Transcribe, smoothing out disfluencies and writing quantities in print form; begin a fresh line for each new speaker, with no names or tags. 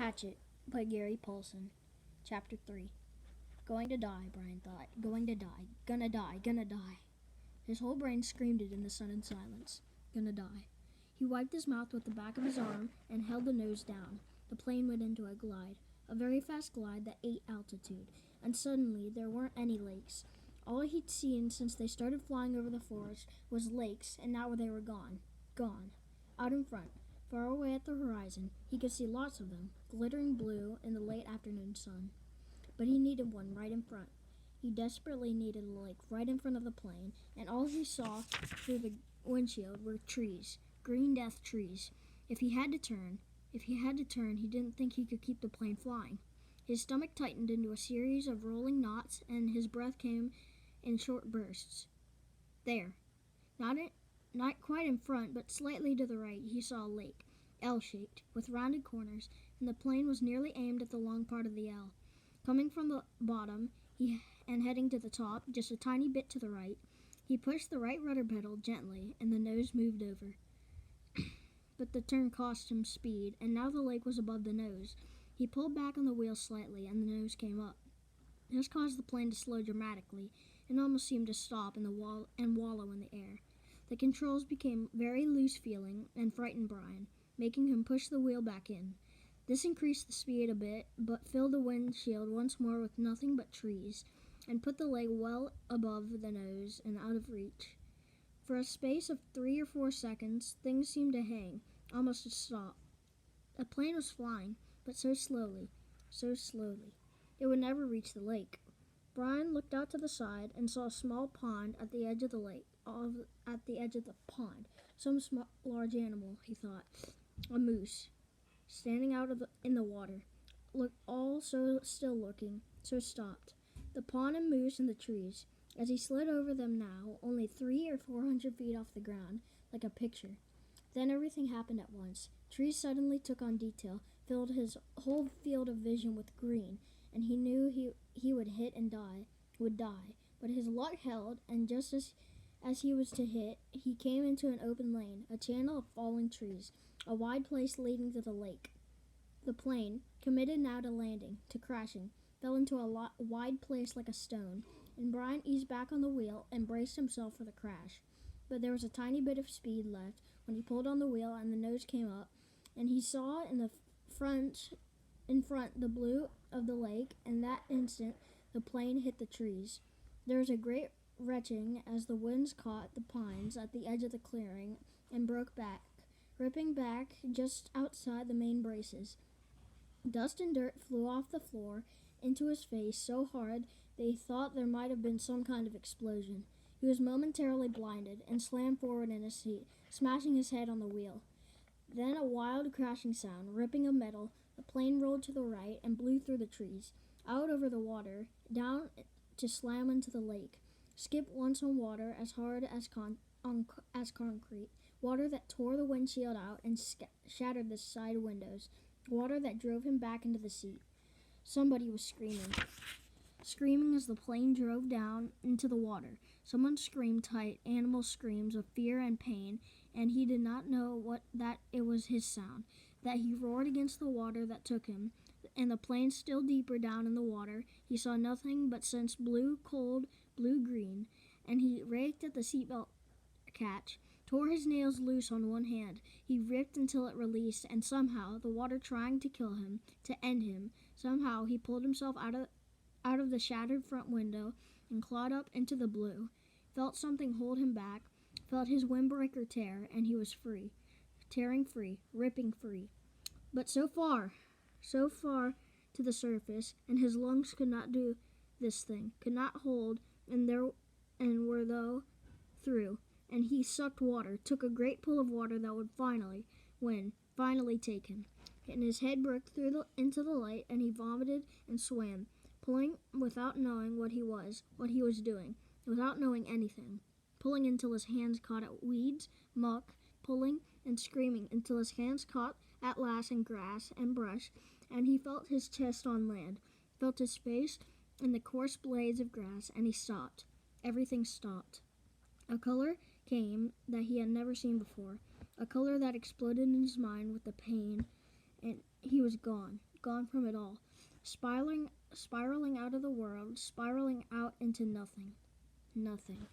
Hatchet by Gary Paulson. Chapter 3. Going to die, Brian thought. Going to die. Gonna die. Gonna die. His whole brain screamed it in the sudden silence. Gonna die. He wiped his mouth with the back of his arm and held the nose down. The plane went into a glide, a very fast glide that ate altitude, and suddenly there weren't any lakes. All he'd seen since they started flying over the forest was lakes, and now they were gone. Gone. Out in front, far away at the horizon, he could see lots of them, glittering blue in the late afternoon sun. But he needed one right in front. He desperately needed a lake right in front of the plane, and all he saw through the windshield were trees, green death trees. If he had to turn, he didn't think he could keep the plane flying. His stomach tightened into a series of rolling knots, and his breath came in short bursts. There. Not quite in front, but slightly to the right, he saw a lake, L-shaped, with rounded corners, and the plane was nearly aimed at the long part of the L. Coming from the bottom and heading to the top, just a tiny bit to the right, he pushed the right rudder pedal gently, and the nose moved over. But the turn cost him speed, and now the lake was above the nose. He pulled back on the wheel slightly, and the nose came up. This caused the plane to slow dramatically, and almost seemed to stop and wallow in the air. The controls became very loose-feeling and frightened Brian, making him push the wheel back in. This increased the speed a bit, but filled the windshield once more with nothing but trees, and put the lake well above the nose and out of reach. For a space of 3 or 4 seconds, things seemed to hang, almost to stop. The plane was flying, but so slowly, it would never reach the lake. Brian looked out to the side and saw a small pond at the edge of the lake. At the edge of the pond, some large animal, he thought, a moose, standing out in the water. Looked all so still looking, so stopped. The pond and moose and the trees. As he slid over them now, only 300 or 400 feet off the ground, like a picture. Then everything happened at once. Trees suddenly took on detail, filled his whole field of vision with green, and he knew he would hit and would die. But his luck held, and just as he was to hit, he came into an open lane, a channel of falling trees, a wide place leading to the lake. The plane, committed now to landing, to crashing, fell into a wide place like a stone, and Brian eased back on the wheel and braced himself for the crash. But there was a tiny bit of speed left when he pulled on the wheel and the nose came up, and he saw in front the blue of the lake, and that instant the plane hit the trees. There was a great retching as the winds caught the pines at the edge of the clearing and broke back, ripping back just outside the main braces. Dust and dirt flew off the floor into his face so hard they thought there might have been some kind of explosion. He was momentarily blinded and slammed forward in his seat, smashing his head on the wheel. Then a wild crashing sound, ripping of metal. The plane rolled to the right and blew through the trees, out over the water, down to slam into the lake. Skipped once on water as hard as concrete, water that tore the windshield out and shattered the side windows, water that drove him back into the seat. Somebody was screaming as the plane drove down into the water. Someone screamed tight, animal screams of fear and pain, and he did not know that it was his sound, that he roared against the water that took him, and the plane still deeper down in the water. He saw nothing but since cold blue-green, and he raked at the seatbelt catch, tore his nails loose on one hand. He ripped until it released, and somehow, the water trying to kill him, to end him, somehow he pulled himself out of the shattered front window and clawed up into the blue, felt something hold him back, felt his windbreaker tear, and he was free, tearing free, ripping free. But so far to the surface, and his lungs could not do this thing, could not hold, and were though through, and he sucked water, took a great pull of water that would finally take him. And his head broke into the light, and he vomited and swam, pulling without knowing what he was doing, without knowing anything, pulling until his hands caught at weeds, muck, pulling and screaming until his hands caught at last in grass and brush, and he felt his chest on land, felt his face in the coarse blades of grass, and he stopped. Everything stopped. A color came that he had never seen before, a color that exploded in his mind with the pain, and he was gone, gone from it all, spiraling out of the world, spiraling out into nothing. Nothing.